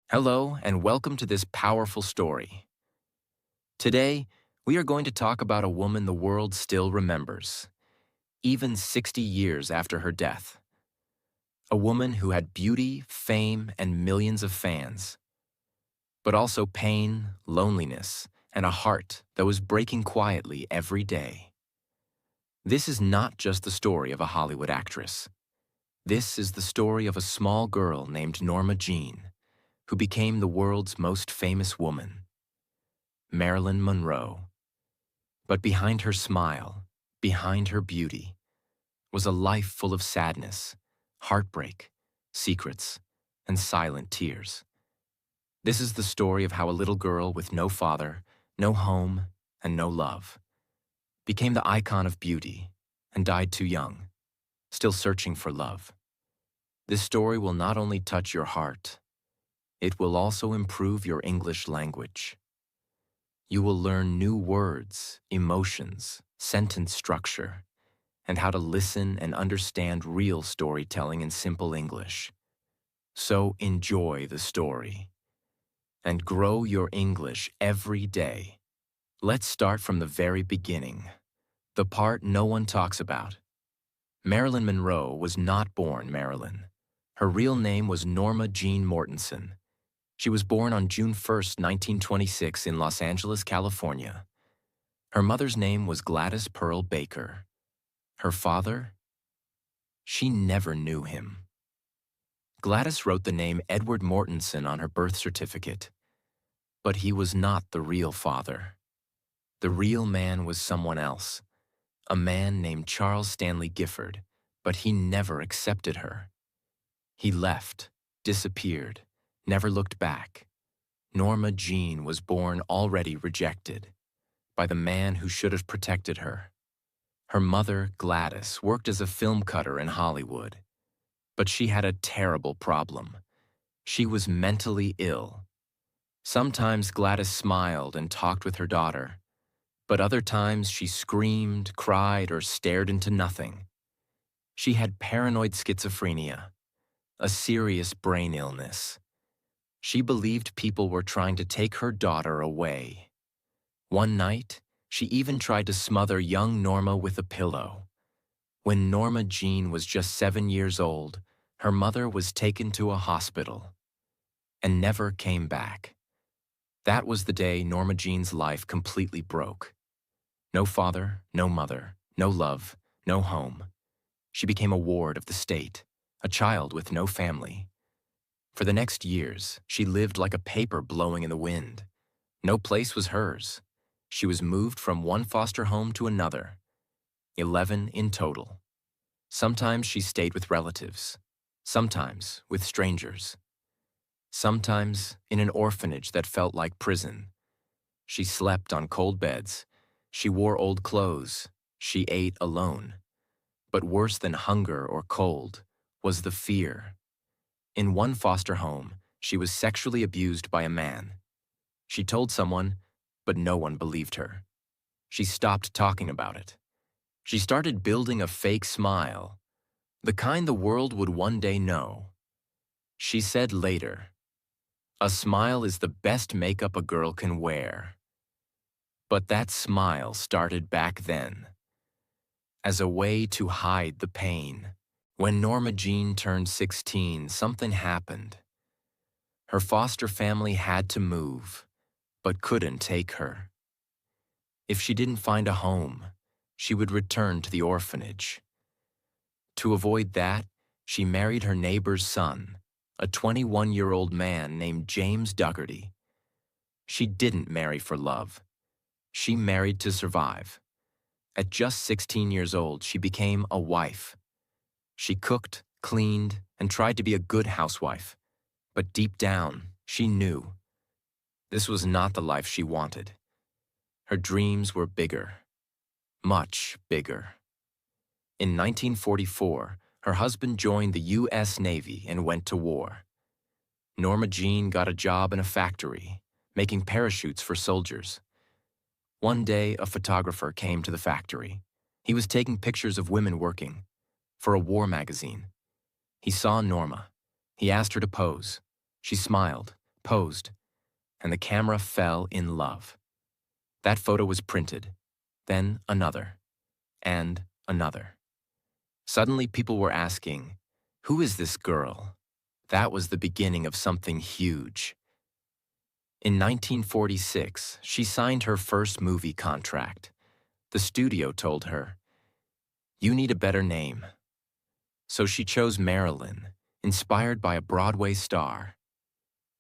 Hello, and welcome to this powerful story. Today, we are going to talk about a woman the world still remembers, even 60 years after her death. A woman who had beauty, fame, and millions of fans, but also pain, loneliness, and a heart that was breaking quietly every day. This is not just the story of a Hollywood actress. This is the story of a small girl named Norma Jean, who became the world's most famous woman. Marilyn Monroe. But behind her smile, behind her beauty, was a life full of sadness, heartbreak, secrets, and silent tears. This is the story of how a little girl with no father, no home, and no love became the icon of beauty and died too young, still searching for love. This story will not only touch your heart, it will also improve your English language. You will learn new words, emotions, sentence structure, and how to listen and understand real storytelling in simple English. So enjoy the story and grow your English every day. Let's start from the very beginning, the part no one talks about. Marilyn Monroe was not born Marilyn. Her real name was Norma Jean Mortensen. She was born on June 1, 1926 in Los Angeles, California. Her mother's name was Gladys Pearl Baker. Her father? She never knew him. Gladys wrote the name Edward Mortensen on her birth certificate, but he was not the real father. The real man was someone else, a man named Charles Stanley Gifford, but he never accepted her. He left, disappeared, never looked back. Norma Jean was born already rejected by the man who should have protected her. Her mother, Gladys, worked as a film cutter in Hollywood, but she had a terrible problem. She was mentally ill. Sometimes Gladys smiled and talked with her daughter, but other times she screamed, cried, or stared into nothing. She had paranoid schizophrenia, a serious brain illness. She believed people were trying to take her daughter away. One night, she even tried to smother young Norma with a pillow. When Norma Jean was just 7 years old, her mother was taken to a hospital and never came back. That was the day Norma Jean's life completely broke. No father, no mother, no love, no home. She became a ward of the state, a child with no family. For the next years, she lived like a paper blowing in the wind. No place was hers. She was moved from one foster home to another, 11 in total. Sometimes she stayed with relatives, sometimes with strangers, sometimes in an orphanage that felt like prison. She slept on cold beds, she wore old clothes, she ate alone. But worse than hunger or cold was the fear. In one foster home, she was sexually abused by a man. She told someone, but no one believed her. She stopped talking about it. She started building a fake smile, the kind the world would one day know. She said later, "A smile is the best makeup a girl can wear." But that smile started back then, as a way to hide the pain. When Norma Jean turned 16, something happened. Her foster family had to move, but couldn't take her. If she didn't find a home, she would return to the orphanage. To avoid that, she married her neighbor's son, a 21-year-old man named James Dougherty. She didn't marry for love. She married to survive. At just 16 years old, she became a wife. She cooked, cleaned, and tried to be a good housewife. But deep down, she knew this was not the life she wanted. Her dreams were bigger, much bigger. In 1944, her husband joined the U.S. Navy and went to war. Norma Jean got a job in a factory, making parachutes for soldiers. One day, a photographer came to the factory. He was taking pictures of women working for a war magazine. He saw Norma. He asked her to pose. She smiled, posed, and the camera fell in love. That photo was printed, then another, and another. Suddenly people were asking, "Who is this girl?" That was the beginning of something huge. In 1946, she signed her first movie contract. The studio told her, "You need a better name." So she chose Marilyn, inspired by a Broadway star.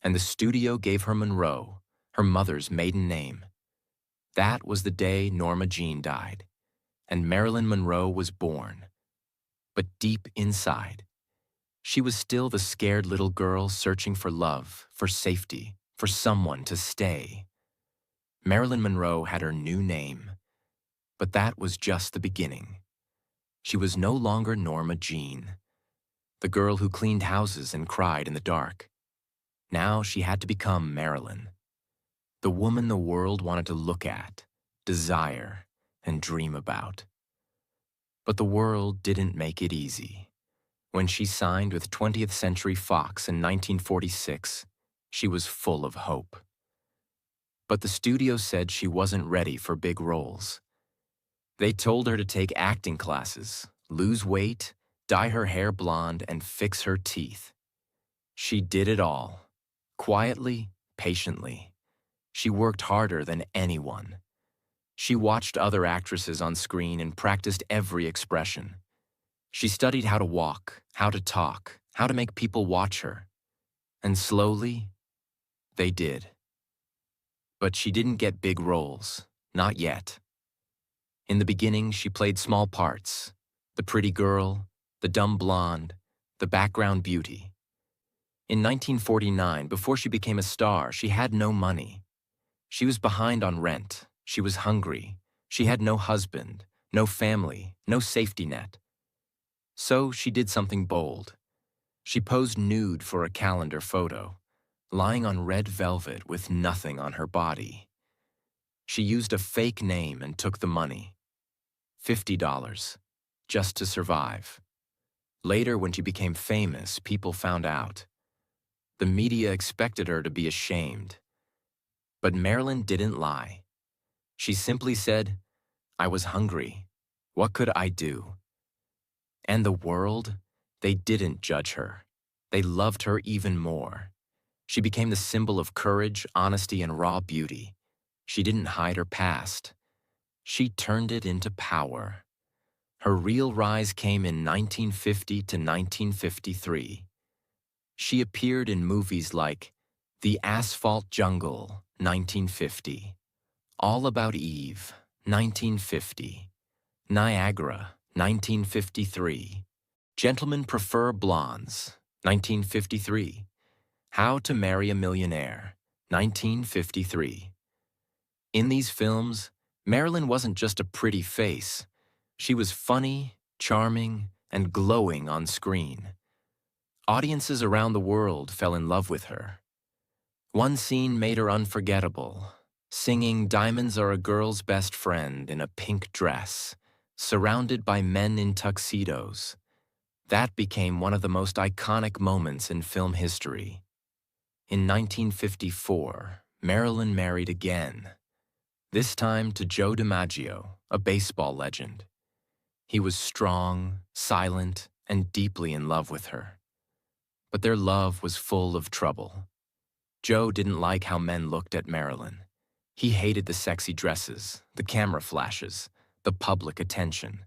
And the studio gave her Monroe, her mother's maiden name. That was the day Norma Jean died, and Marilyn Monroe was born. But deep inside, she was still the scared little girl searching for love, for safety, for someone to stay. Marilyn Monroe had her new name, but that was just the beginning. She was no longer Norma Jean, the girl who cleaned houses and cried in the dark. Now she had to become Marilyn, the woman the world wanted to look at, desire, and dream about. But the world didn't make it easy. When she signed with 20th Century Fox in 1946, she was full of hope. But the studio said she wasn't ready for big roles. They told her to take acting classes, lose weight, dye her hair blonde, and fix her teeth. She did it all, quietly, patiently. She worked harder than anyone. She watched other actresses on screen and practiced every expression. She studied how to walk, how to talk, how to make people watch her. And slowly, they did. But she didn't get big roles, not yet. In the beginning, she played small parts: the pretty girl, the dumb blonde, the background beauty. In 1949, before she became a star, she had no money. She was behind on rent, she was hungry, she had no husband, no family, no safety net. So she did something bold. She posed nude for a calendar photo, lying on red velvet with nothing on her body. She used a fake name and took the money, $50, just to survive. Later, when she became famous, people found out. The media expected her to be ashamed. But Marilyn didn't lie. She simply said, "I was hungry. What could I do?" And the world, they didn't judge her. They loved her even more. She became the symbol of courage, honesty, and raw beauty. She didn't hide her past. She turned it into power. Her real rise came in 1950 to 1953. She appeared in movies like The Asphalt Jungle, 1950, All About Eve, 1950, Niagara, 1953, Gentlemen Prefer Blondes, 1953, How to Marry a Millionaire, 1953. In these films, Marilyn wasn't just a pretty face. She was funny, charming, and glowing on screen. Audiences around the world fell in love with her. One scene made her unforgettable, singing "Diamonds Are a Girl's Best Friend" in a pink dress, surrounded by men in tuxedos. That became one of the most iconic moments in film history. In 1954, Marilyn married again, this time to Joe DiMaggio, a baseball legend. He was strong, silent, and deeply in love with her. But their love was full of trouble. Joe didn't like how men looked at Marilyn. He hated the sexy dresses, the camera flashes, the public attention.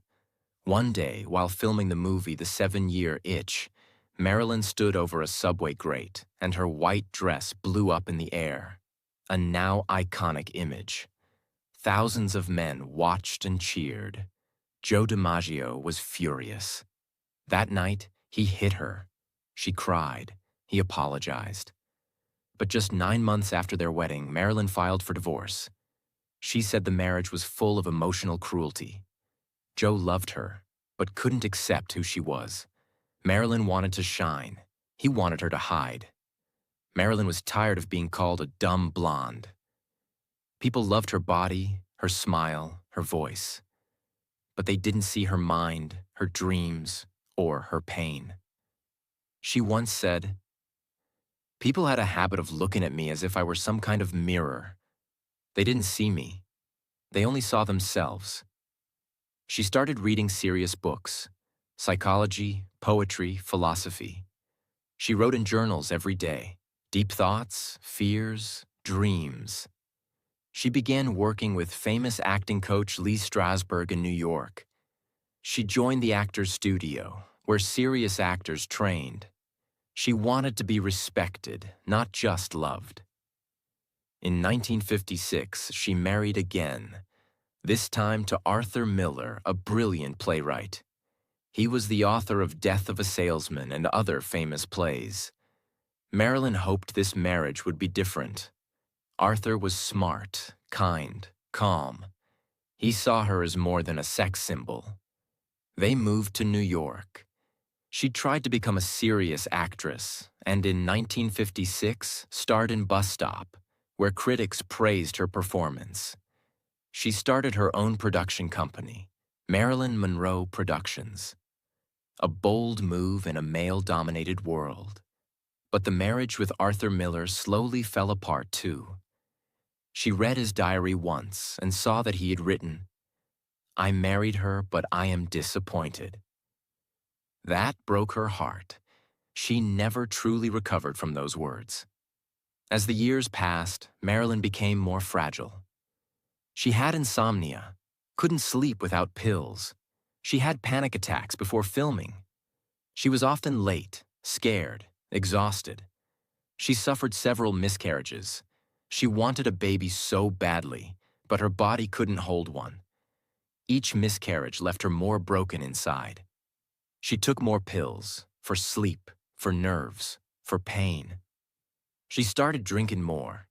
One day, while filming the movie The 7-Year Itch, Marilyn stood over a subway grate, and her white dress blew up in the air, a now iconic image. Thousands of men watched and cheered. Joe DiMaggio was furious. That night, he hit her. She cried. He apologized. But just 9 months after their wedding, Marilyn filed for divorce. She said the marriage was full of emotional cruelty. Joe loved her, but couldn't accept who she was. Marilyn wanted to shine. He wanted her to hide. Marilyn was tired of being called a dumb blonde. People loved her body, her smile, her voice. But they didn't see her mind, her dreams, or her pain. She once said, People had a habit of looking at me as if I were some kind of mirror. They didn't see me. They only saw themselves. She started reading serious books: psychology, poetry, philosophy. She wrote in journals every day: deep thoughts, fears, dreams. She began working with famous acting coach Lee Strasberg in New York. She joined the actor's studio, where serious actors trained. She wanted to be respected, not just loved. In 1956, she married again, this time to Arthur Miller, a brilliant playwright. He was the author of Death of a Salesman and other famous plays. Marilyn hoped this marriage would be different. Arthur was smart, kind, calm. He saw her as more than a sex symbol. They moved to New York. She tried to become a serious actress, and in 1956 starred in Bus Stop, where critics praised her performance. She started her own production company, Marilyn Monroe Productions. A bold move in a male-dominated world. But the marriage with Arthur Miller slowly fell apart too. She read his diary once and saw that he had written, "I married her, but I am disappointed." That broke her heart. She never truly recovered from those words. As the years passed, Marilyn became more fragile. She had insomnia, couldn't sleep without pills. She had panic attacks before filming. She was often late, scared, exhausted. She suffered several miscarriages. She wanted a baby so badly, but her body couldn't hold one. Each miscarriage left her more broken inside. She took more pills, for sleep, for nerves, for pain. She started drinking more.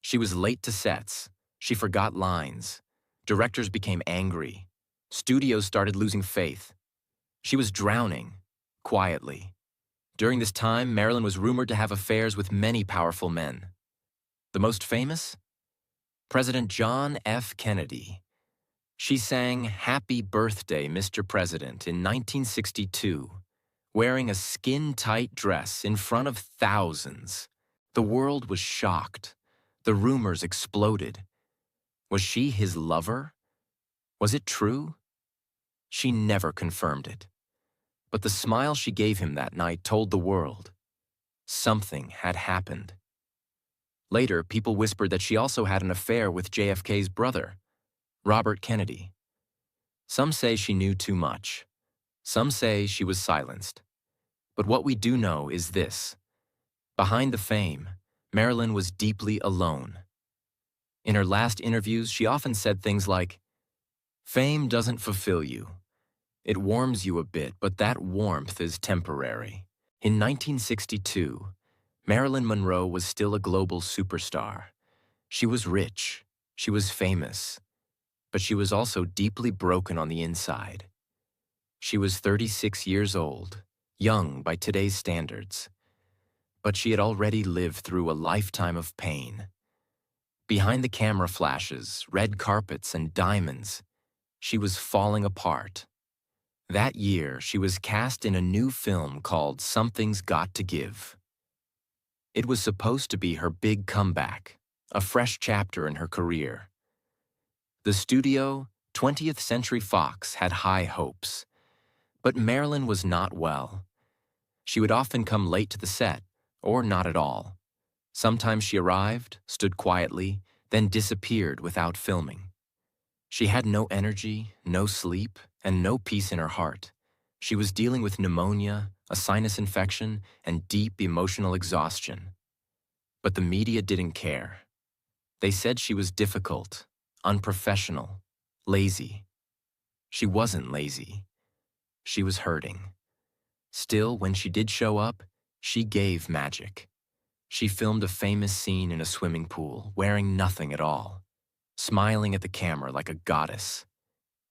She was late to sets. She forgot lines. Directors became angry. Studios started losing faith. She was drowning, quietly. During this time, Marilyn was rumored to have affairs with many powerful men. The most famous? President John F. Kennedy. She sang "Happy Birthday, Mr. President" in 1962, wearing a skin-tight dress in front of thousands. The world was shocked. The rumors exploded. Was she his lover? Was it true? She never confirmed it. But the smile she gave him that night told the world. Something had happened. Later, people whispered that she also had an affair with JFK's brother, Robert Kennedy. Some say she knew too much. Some say she was silenced. But what we do know is this. Behind the fame, Marilyn was deeply alone. In her last interviews, she often said things like, "Fame doesn't fulfill you. It warms you a bit, but that warmth is temporary." In 1962, Marilyn Monroe was still a global superstar. She was rich. She was famous. But she was also deeply broken on the inside. She was 36 years old, young by today's standards. But she had already lived through a lifetime of pain. Behind the camera flashes, red carpets, and diamonds, she was falling apart. That year, she was cast in a new film called Something's Got to Give. It was supposed to be her big comeback, a fresh chapter in her career. The studio, 20th Century Fox, had high hopes. But Marilyn was not well. She would often come late to the set, or not at all. Sometimes she arrived, stood quietly, then disappeared without filming. She had no energy, no sleep, and no peace in her heart. She was dealing with pneumonia, a sinus infection, and deep emotional exhaustion. But the media didn't care. They said she was difficult, unprofessional, lazy. She wasn't lazy. She was hurting. Still, when she did show up, she gave magic. She filmed a famous scene in a swimming pool, wearing nothing at all, smiling at the camera like a goddess.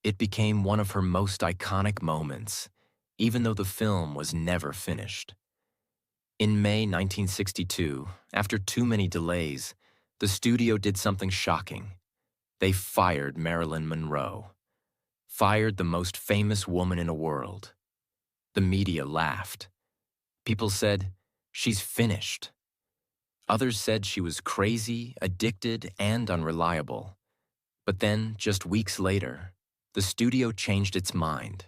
It became one of her most iconic moments, even though the film was never finished. In May 1962, after too many delays, the studio did something shocking. They fired Marilyn Monroe. Fired the most famous woman in the world. The media laughed. People said, "She's finished." Others said she was crazy, addicted, and unreliable. But then, just weeks later, the studio changed its mind.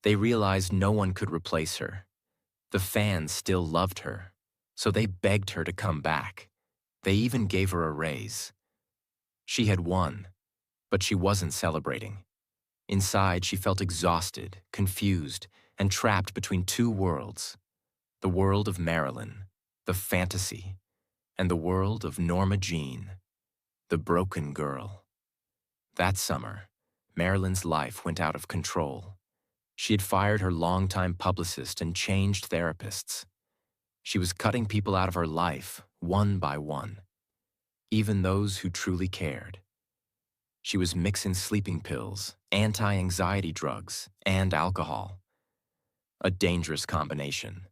They realized no one could replace her. The fans still loved her, so they begged her to come back. They even gave her a raise. She had won, but she wasn't celebrating. Inside, she felt exhausted, confused, and trapped between two worlds. The world of Marilyn, the fantasy, and the world of Norma Jean, the broken girl. That summer, Marilyn's life went out of control. She had fired her longtime publicist and changed therapists. She was cutting people out of her life, one by one, even those who truly cared. She was mixing sleeping pills, anti-anxiety drugs, and alcohol. A dangerous combination.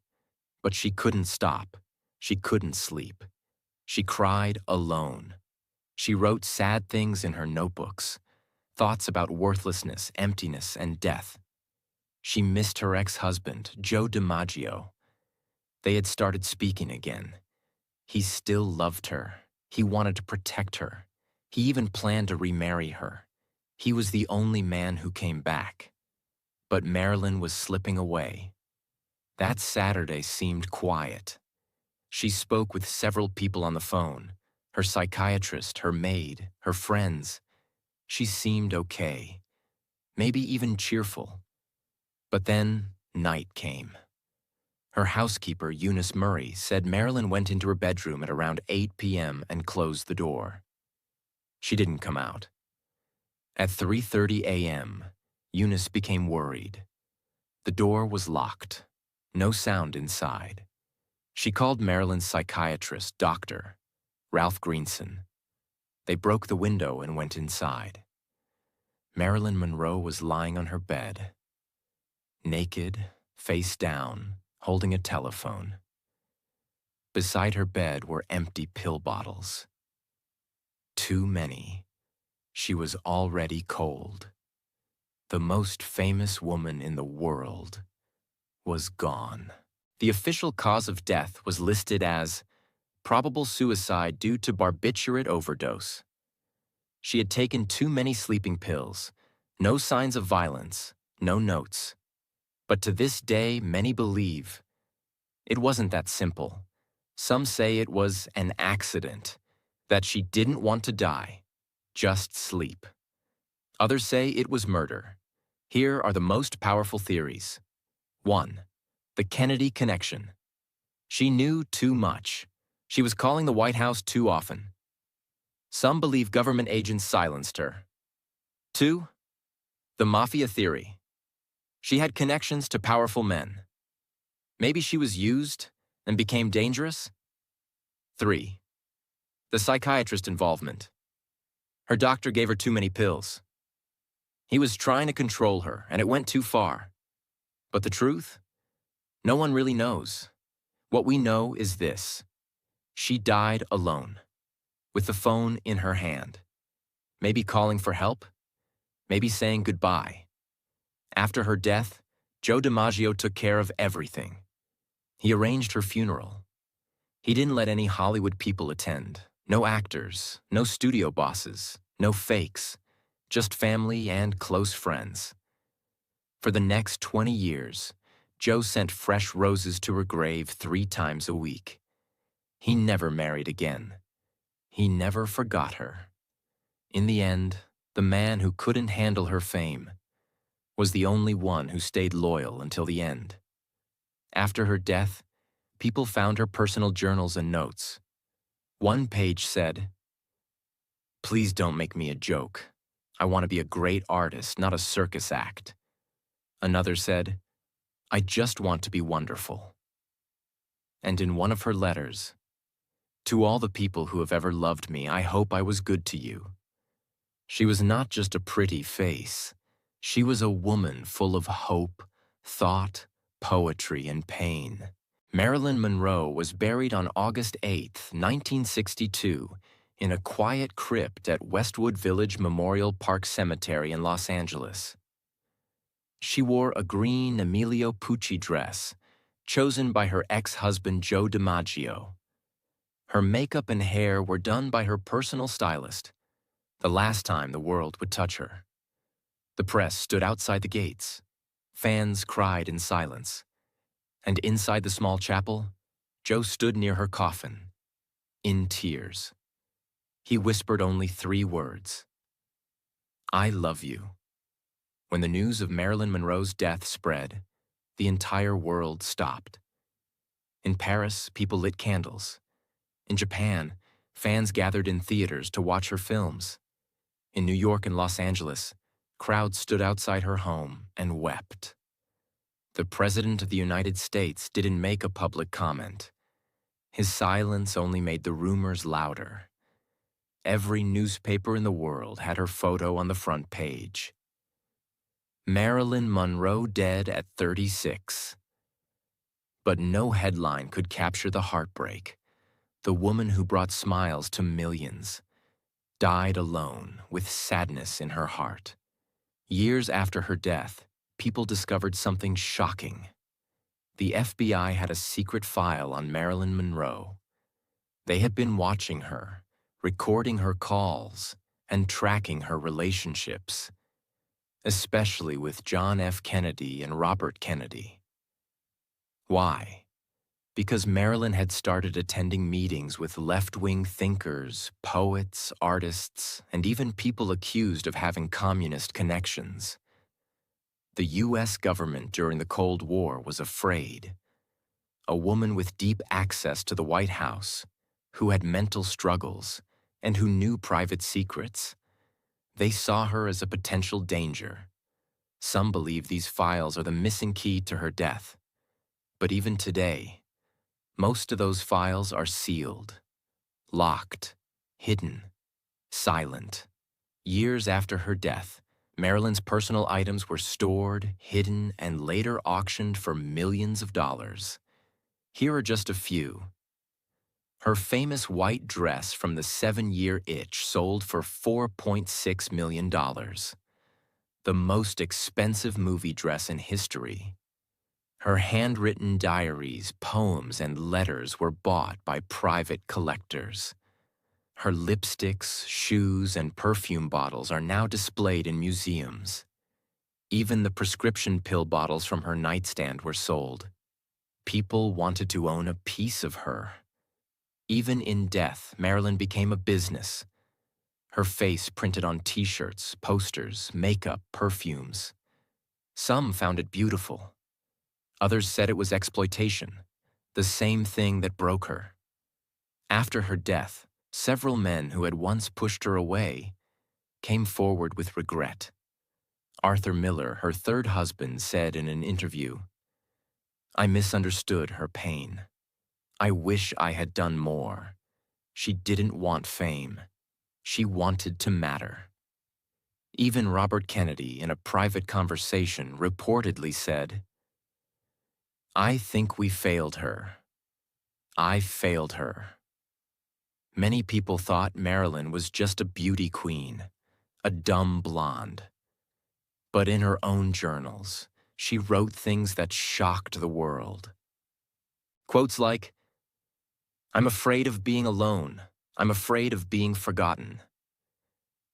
But she couldn't stop. She couldn't sleep. She cried alone. She wrote sad things in her notebooks, thoughts about worthlessness, emptiness, and death. She missed her ex-husband, Joe DiMaggio. They had started speaking again. He still loved her. He wanted to protect her. He even planned to remarry her. He was the only man who came back. But Marilyn was slipping away. That Saturday seemed quiet. She spoke with several people on the phone, her psychiatrist, her maid, her friends. She seemed okay, maybe even cheerful. But then night came. Her housekeeper, Eunice Murray, said Marilyn went into her bedroom at around 8 p.m. and closed the door. She didn't come out. At 3:30 a.m., Eunice became worried. The door was locked. No sound inside. She called Marilyn's psychiatrist, Dr. Ralph Greenson. They broke the window and went inside. Marilyn Monroe was lying on her bed, naked, face down, holding a telephone. Beside her bed were empty pill bottles. Too many. She was already cold. The most famous woman in the world was gone. The official cause of death was listed as probable suicide due to barbiturate overdose. She had taken too many sleeping pills, no signs of violence, no notes. But to this day, many believe it wasn't that simple. Some say it was an accident, that she didn't want to die, just sleep. Others say it was murder. Here are the most powerful theories. 1. The Kennedy connection. She knew too much. She was calling the White House too often. Some believe government agents silenced her. 2. The mafia theory. She had connections to powerful men. Maybe she was used and became dangerous. 3. The psychiatrist involvement. Her doctor gave her too many pills. He was trying to control her, and it went too far. But the truth? No one really knows. What we know is this. She died alone, with the phone in her hand. Maybe calling for help, maybe saying goodbye. After her death, Joe DiMaggio took care of everything. He arranged her funeral. He didn't let any Hollywood people attend. No actors, no studio bosses, no fakes, just family and close friends. For the next 20 years, Joe sent fresh roses to her grave 3 times a week. He never married again. He never forgot her. In the end, the man who couldn't handle her fame was the only one who stayed loyal until the end. After her death, people found her personal journals and notes. One page said, "Please don't make me a joke. I want to be a great artist, not a circus act." Another said, "I just want to be wonderful." And in one of her letters, "To all the people who have ever loved me, I hope I was good to you." She was not just a pretty face. She was a woman full of hope, thought, poetry, and pain. Marilyn Monroe was buried on August 8, 1962, in a quiet crypt at Westwood Village Memorial Park Cemetery in Los Angeles. She wore a green Emilio Pucci dress, chosen by her ex-husband Joe DiMaggio. Her makeup and hair were done by her personal stylist, the last time the world would touch her. The press stood outside the gates. Fans cried in silence. And inside the small chapel, Joe stood near her coffin, in tears. He whispered only 3 words: "I love you." When the news of Marilyn Monroe's death spread, the entire world stopped. In Paris, people lit candles. In Japan, fans gathered in theaters to watch her films. In New York and Los Angeles, crowds stood outside her home and wept. The President of the United States didn't make a public comment. His silence only made the rumors louder. Every newspaper in the world had her photo on the front page. Marilyn Monroe dead at 36. But no headline could capture the heartbreak. The woman who brought smiles to millions died alone with sadness in her heart. Years after her death, people discovered something shocking. The FBI had a secret file on Marilyn Monroe. They had been watching her, recording her calls, and tracking her relationships, especially with John F. Kennedy and Robert Kennedy. Why? Because Marilyn had started attending meetings with left-wing thinkers, poets, artists, and even people accused of having communist connections. The U.S. government during the Cold War was afraid. A woman with deep access to the White House, who had mental struggles, and who knew private secrets. They saw her as a potential danger. Some believe these files are the missing key to her death. But even today, most of those files are sealed, locked, hidden, silent. Years after her death, Marilyn's personal items were stored, hidden, and later auctioned for millions of dollars. Here are just a few. Her famous white dress from the 7-Year Itch sold for $4.6 million. The most expensive movie dress in history. Her handwritten diaries, poems, and letters were bought by private collectors. Her lipsticks, shoes, and perfume bottles are now displayed in museums. Even the prescription pill bottles from her nightstand were sold. People wanted to own a piece of her. Even in death, Marilyn became a business. Her face printed on t-shirts, posters, makeup, perfumes. Some found it beautiful. Others said it was exploitation, the same thing that broke her. After her death, several men who had once pushed her away came forward with regret. Arthur Miller, her third husband, said in an interview, "I misunderstood her pain. I wish I had done more. She didn't want fame. She wanted to matter." Even Robert Kennedy, in a private conversation, reportedly said, "I think we failed her. I failed her." Many people thought Marilyn was just a beauty queen, a dumb blonde. But in her own journals, she wrote things that shocked the world. Quotes like, "I'm afraid of being alone. I'm afraid of being forgotten.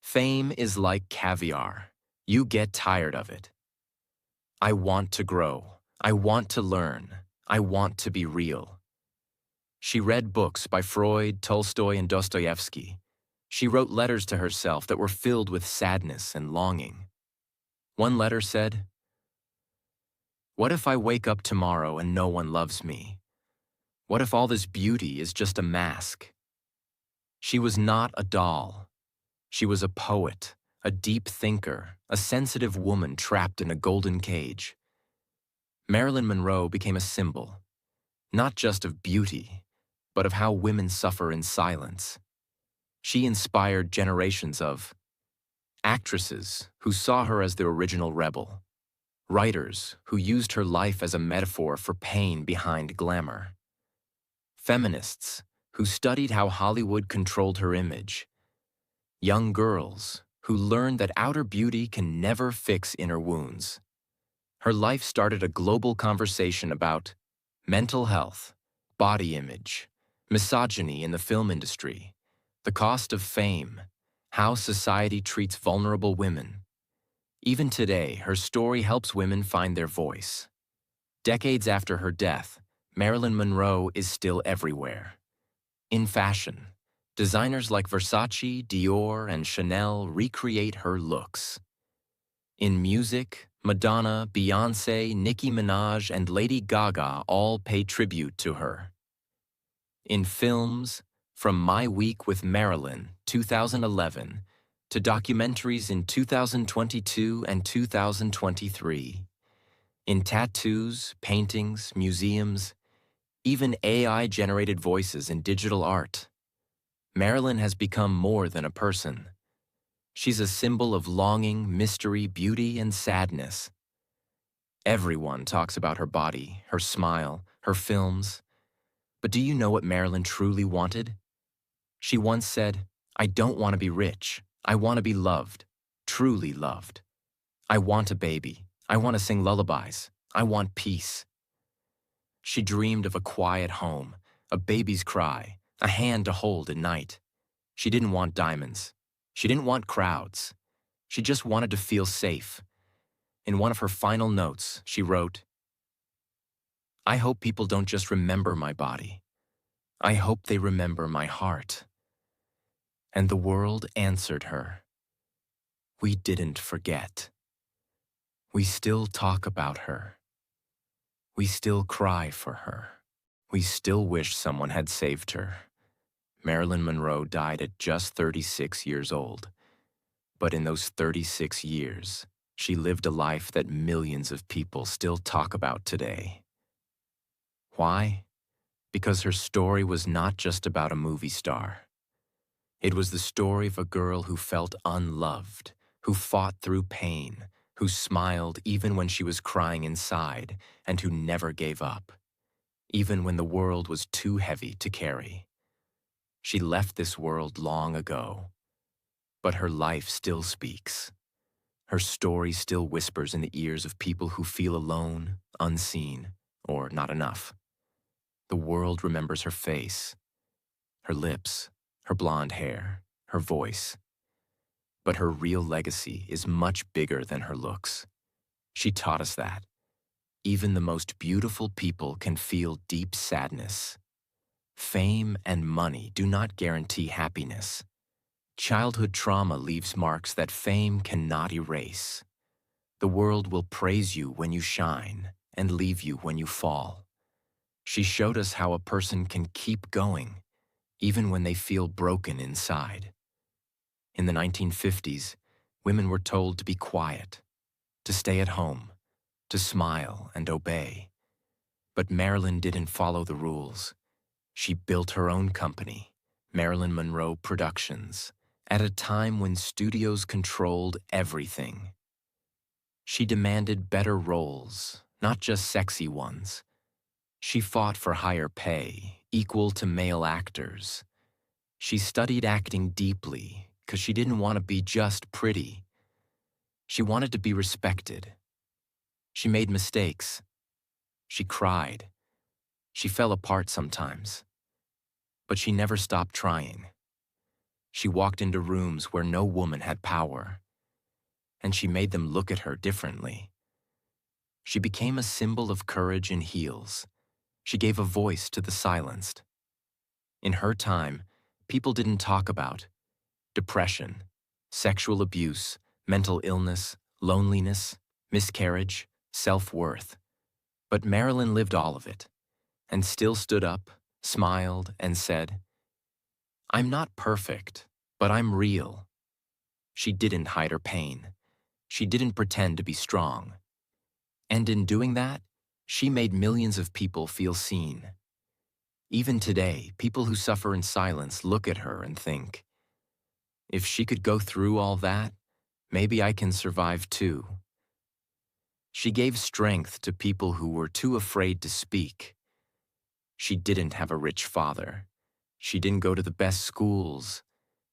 Fame is like caviar. You get tired of it. I want to grow. I want to learn. I want to be real." She read books by Freud, Tolstoy, and Dostoevsky. She wrote letters to herself that were filled with sadness and longing. One letter said, "What if I wake up tomorrow and no one loves me? What if all this beauty is just a mask?" She was not a doll. She was a poet, a deep thinker, a sensitive woman trapped in a golden cage. Marilyn Monroe became a symbol, not just of beauty, but of how women suffer in silence. She inspired generations of actresses who saw her as the original rebel, writers who used her life as a metaphor for pain behind glamour, feminists who studied how Hollywood controlled her image, young girls who learned that outer beauty can never fix inner wounds. Her life started a global conversation about mental health, body image, misogyny in the film industry, the cost of fame, how society treats vulnerable women. Even today, her story helps women find their voice. Decades after her death, Marilyn Monroe is still everywhere. In fashion, designers like Versace, Dior, and Chanel recreate her looks. In music, Madonna, Beyoncé, Nicki Minaj, and Lady Gaga all pay tribute to her. In films, from My Week with Marilyn, 2011, to documentaries in 2022 and 2023. In tattoos, paintings, museums, even AI-generated voices in digital art. Marilyn has become more than a person. She's a symbol of longing, mystery, beauty, and sadness. Everyone talks about her body, her smile, her films. But do you know what Marilyn truly wanted? She once said, "I don't want to be rich. I want to be loved, truly loved. I want a baby. I want to sing lullabies. I want peace." She dreamed of a quiet home, a baby's cry, a hand to hold at night. She didn't want diamonds. She didn't want crowds. She just wanted to feel safe. In one of her final notes, she wrote, "I hope people don't just remember my body. I hope they remember my heart." And the world answered her. We didn't forget. We still talk about her. We still cry for her. We still wish someone had saved her. Marilyn Monroe died at just 36 years old. But in those 36 years, she lived a life that millions of people still talk about today. Why? Because her story was not just about a movie star. It was the story of a girl who felt unloved, who fought through pain, who smiled even when she was crying inside, and who never gave up, even when the world was too heavy to carry. She left this world long ago, but her life still speaks. Her story still whispers in the ears of people who feel alone, unseen, or not enough. The world remembers her face, her lips, her blonde hair, her voice. But her real legacy is much bigger than her looks. She taught us that. Even the most beautiful people can feel deep sadness. Fame and money do not guarantee happiness. Childhood trauma leaves marks that fame cannot erase. The world will praise you when you shine and leave you when you fall. She showed us how a person can keep going, even when they feel broken inside. In the 1950s, women were told to be quiet, to stay at home, to smile and obey. But Marilyn didn't follow the rules. She built her own company, Marilyn Monroe Productions, at a time when studios controlled everything. She demanded better roles, not just sexy ones. She fought for higher pay, equal to male actors. She studied acting deeply because she didn't want to be just pretty. She wanted to be respected. She made mistakes. She cried. She fell apart sometimes. But she never stopped trying. She walked into rooms where no woman had power, and she made them look at her differently. She became a symbol of courage in heels. She gave a voice to the silenced. In her time, people didn't talk about depression, sexual abuse, mental illness, loneliness, miscarriage, self-worth. But Marilyn lived all of it, and still stood up, smiled, and said, "I'm not perfect, but I'm real." She didn't hide her pain. She didn't pretend to be strong. And in doing that, she made millions of people feel seen. Even today, people who suffer in silence look at her and think, if she could go through all that, maybe I can survive too. She gave strength to people who were too afraid to speak. She didn't have a rich father. She didn't go to the best schools.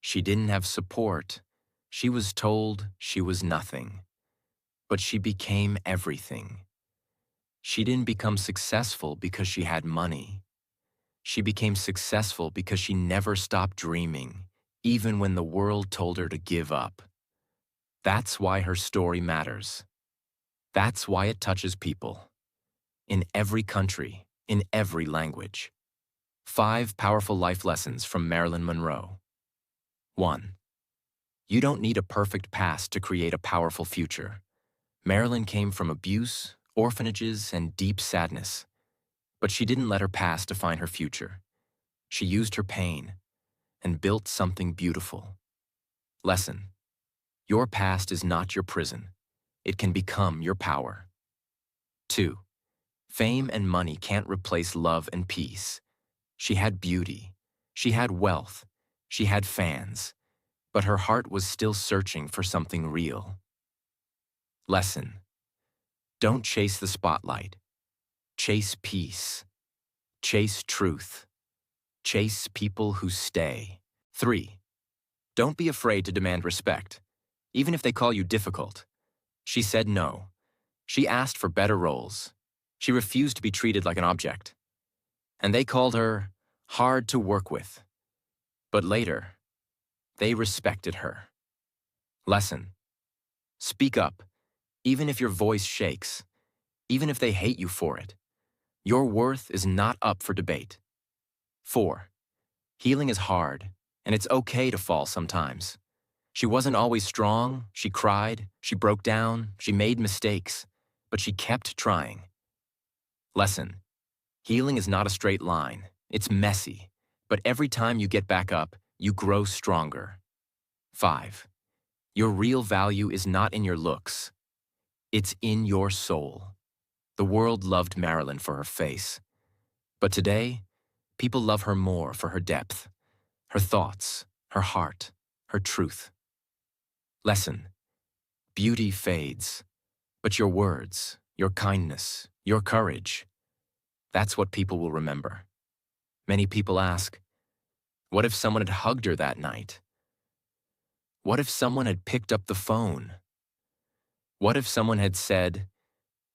She didn't have support. She was told she was nothing. But she became everything. She didn't become successful because she had money. She became successful because she never stopped dreaming, even when the world told her to give up. That's why her story matters. That's why it touches people. In every country, in every language. 5 powerful life lessons from Marilyn Monroe. 1. You don't need a perfect past to create a powerful future. Marilyn came from abuse, orphanages, and deep sadness. But she didn't let her past define her future. She used her pain and built something beautiful. Lesson: your past is not your prison. It can become your power. 2. Fame and money can't replace love and peace. She had beauty. She had wealth. She had fans. But her heart was still searching for something real. Lesson: don't chase the spotlight. Chase peace. Chase truth. Chase people who stay. 3. Don't be afraid to demand respect, even if they call you difficult. She said no. She asked for better roles. She refused to be treated like an object. And they called her hard to work with. But later, they respected her. Lesson: speak up, even if your voice shakes, even if they hate you for it. Your worth is not up for debate. 4. Healing is hard, and it's okay to fall sometimes. She wasn't always strong. She cried, she broke down, she made mistakes, but she kept trying. Lesson: healing is not a straight line. It's messy, but every time you get back up, you grow stronger. 5. Your real value is not in your looks. It's in your soul. The world loved Marilyn for her face. But today, people love her more for her depth, her thoughts, her heart, her truth. Lesson: beauty fades, but your words, your kindness, your courage, that's what people will remember. Many people ask, what if someone had hugged her that night? What if someone had picked up the phone? What if someone had said,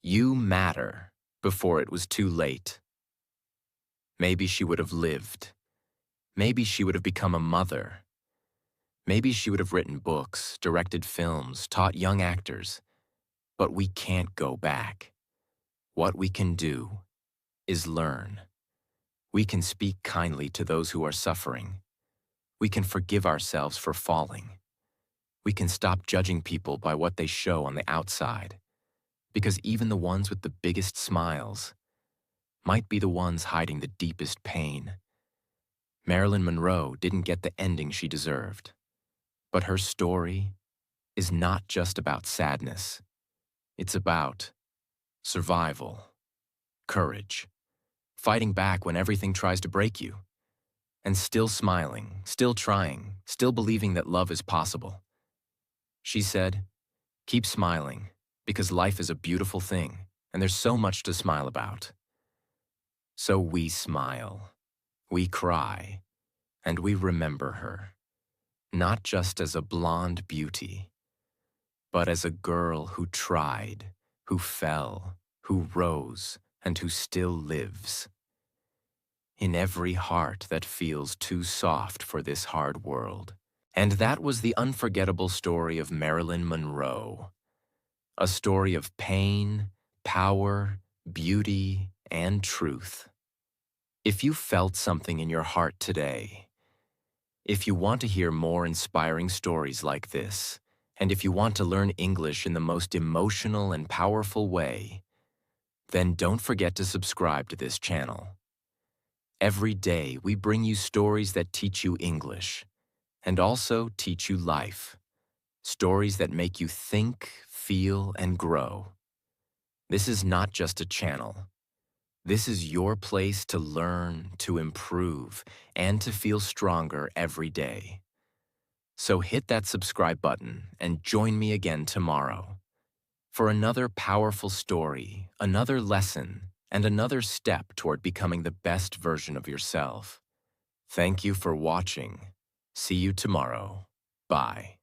"You matter," before it was too late? Maybe she would have lived. Maybe she would have become a mother. Maybe she would have written books, directed films, taught young actors. But we can't go back. What we can do is learn. We can speak kindly to those who are suffering. We can forgive ourselves for falling. We can stop judging people by what they show on the outside. Because even the ones with the biggest smiles might be the ones hiding the deepest pain. Marilyn Monroe didn't get the ending she deserved. But her story is not just about sadness. It's about survival, courage, fighting back when everything tries to break you, and still smiling, still trying, still believing that love is possible. She said, keep smiling, because life is a beautiful thing, and there's so much to smile about. So we smile, we cry, and we remember her, not just as a blonde beauty, but as a girl who tried, who fell, who rose, and who still lives. In every heart that feels too soft for this hard world. And that was the unforgettable story of Marilyn Monroe. A story of pain, power, beauty, and truth. If you felt something in your heart today, if you want to hear more inspiring stories like this, and if you want to learn English in the most emotional and powerful way, then don't forget to subscribe to this channel. Every day, we bring you stories that teach you English, and also teach you life. Stories that make you think, feel, and grow. This is not just a channel. This is your place to learn, to improve, and to feel stronger every day. So hit that subscribe button and join me again tomorrow for another powerful story, another lesson, and another step toward becoming the best version of yourself. Thank you for watching. See you tomorrow. Bye.